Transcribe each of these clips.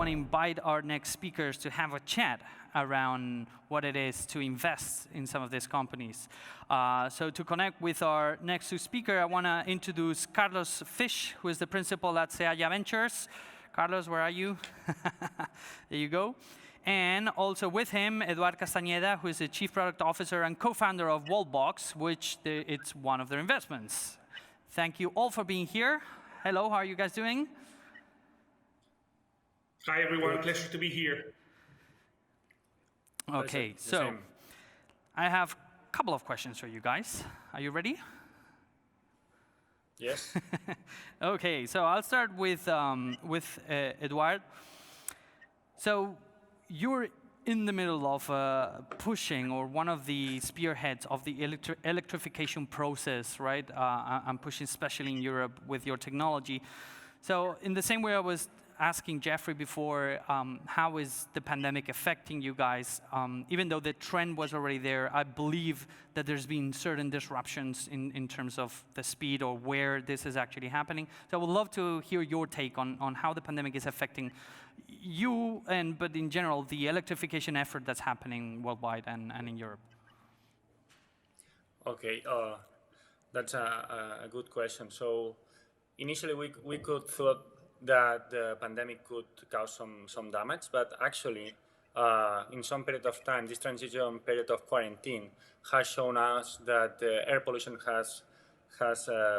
want to invite our next speakers to have a chat around what it is to invest in some of these companies. So to connect with our next two speakers, I want to introduce Carlos Fisch, who is the principal at Seaya Ventures. Carlos, where are you? There you go. And also with him, Eduard Castañeda, who is the Chief Product Officer and co-founder of Wallbox, which it's one of their investments. Thank you all for being here. Hello, how are you guys doing? Hi, everyone. Pleasure to be here. OK, so I have a couple of questions for you guys. Are you ready? Yes. OK, so I'll start with Eduard. So you're in the middle of pushing, or one of the spearheads of the electrification process, right? I'm pushing especially in Europe with your technology. So in the same way I was asking Jeffrey before, how is the pandemic affecting you guys? Even though the trend was already there, I believe that there's been certain disruptions in terms of the speed or where this is actually happening. So I would love to hear your take on how the pandemic is affecting you, but in general, the electrification effort that's happening worldwide and in Europe. Okay, that's a good question. So initially, we could thought that the pandemic could cause some damage, but actually, in some period of time, this transition period of quarantine has shown us that the air pollution has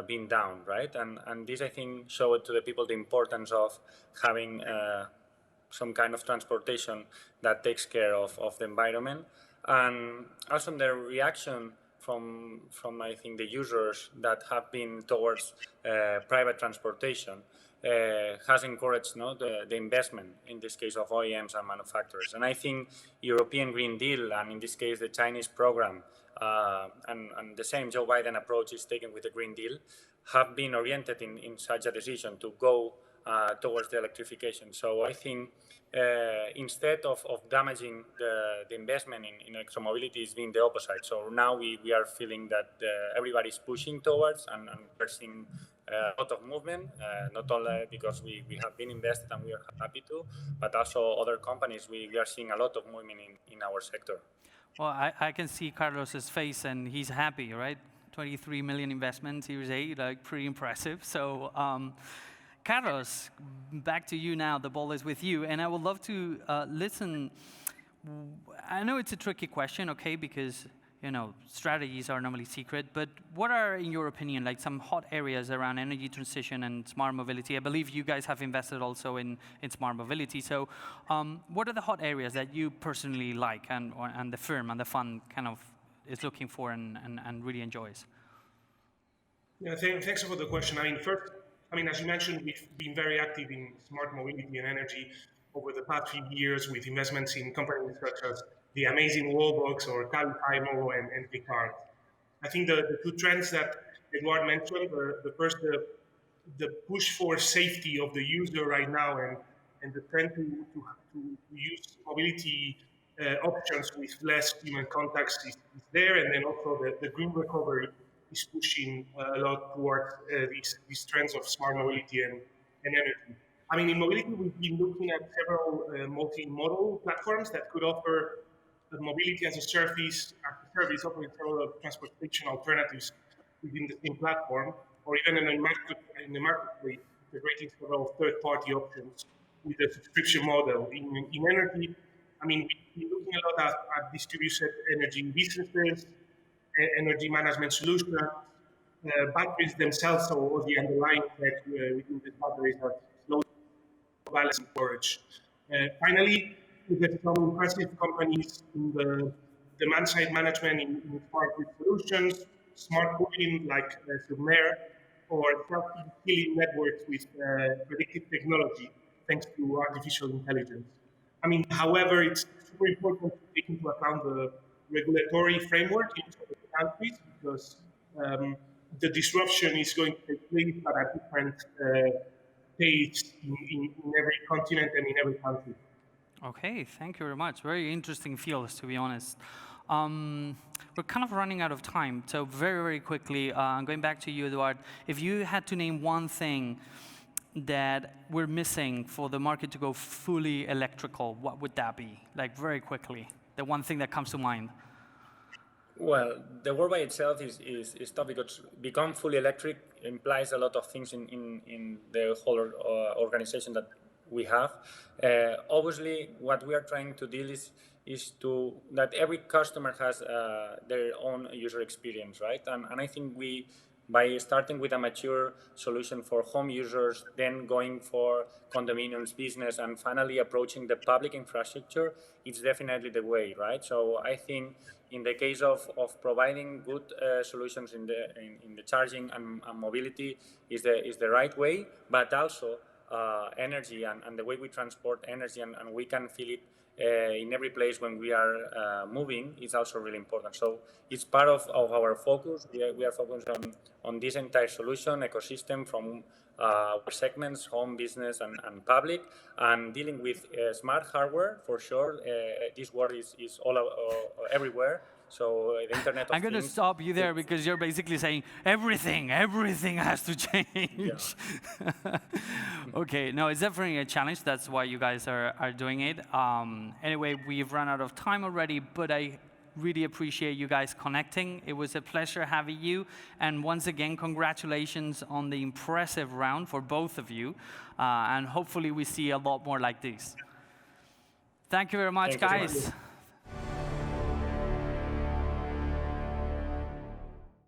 been down, right? And this, I think, showed to the people the importance of having some kind of transportation that takes care of the environment, and also the reaction from I think the users that have been towards private transportation has encouraged the investment, in this case of OEMs and manufacturers. And I think European Green Deal, and in this case the Chinese program, and the same Joe Biden approach is taken with the Green Deal, have been oriented in such a decision to go towards the electrification. So I think instead of damaging the investment in electromobility, is being the opposite. So now we are feeling that everybody's pushing towards, and we're seeing a lot of movement, not only because we have been invested and we are happy to, but also other companies, we are seeing a lot of movement in our sector. Well, I can see Carlos's face, and he's happy, right? 23 million investment, Series A, like pretty impressive. So Carlos, back to you now. The ball is with you. And I would love to listen. I know it's a tricky question, OK, because strategies are normally secret. But what are, in your opinion, like some hot areas around energy transition and smart mobility? I believe you guys have invested also in smart mobility. So what are the hot areas that you personally like, and the firm and the fund kind of is looking for and really enjoys? Yeah, thanks for the question. As you mentioned, we've been very active in smart mobility and energy over the past few years with investments in companies such as the amazing Walbox or Cabify and Picard. I think the two trends that Eduard mentioned, the first, the push for safety of the user right now, and the trend to use mobility options with less human contacts is there, and then also the green recovery is pushing a lot towards these trends of smart mobility and energy. In mobility, we've been looking at several multimodal platforms that could offer mobility as a service, offering several transportation alternatives within the same platform, or even in the marketplace, integrating several third-party options with a subscription model. In energy, we've been looking a lot at distributed energy businesses, energy management solutions, batteries themselves, or the underlying tech within the batteries are slow balancing storage. Finally, there's some impressive companies in the demand-side management in smart grid solutions, smart cooling like Submer, or self-healing networks with predictive technology, thanks to artificial intelligence. However, it's super important to take into account the regulatory framework in each of the countries, because the disruption is going to take place at a different pace in every continent and in every country. OK, thank you very much. Very interesting fields, to be honest. We're kind of running out of time, so very, very quickly, going back to you, Eduard, if you had to name one thing that we're missing for the market to go fully electrical, what would that be? Like very quickly, the one thing that comes to mind. Well, the word by itself is tough because become fully electric implies a lot of things in the whole organization that we have. Obviously, what we are trying to deal is to that every customer has their own user experience, right? And I think we, by starting with a mature solution for home users, then going for condominiums, business, and finally approaching the public infrastructure, it's definitely the way, right? So I think in the case of providing good solutions in the charging and mobility is the right way, but also energy and the way we transport energy and we can feel it in every place when we are moving is also really important. So it's part of our focus. We are focused on this entire solution ecosystem from our segments, home, business, and public, and dealing with smart hardware for sure. This word is all everywhere. So the Internet of I'm going to Things. stop you there because you're basically saying everything has to change. Yeah. Okay, no, it's definitely a challenge. That's why you guys are doing it. Anyway, we've run out of time already, but I really appreciate you guys connecting. It was a pleasure having you. And once again, congratulations on the impressive round for both of you. And hopefully we see a lot more like this. Thank you very much, Thank you so guys. much.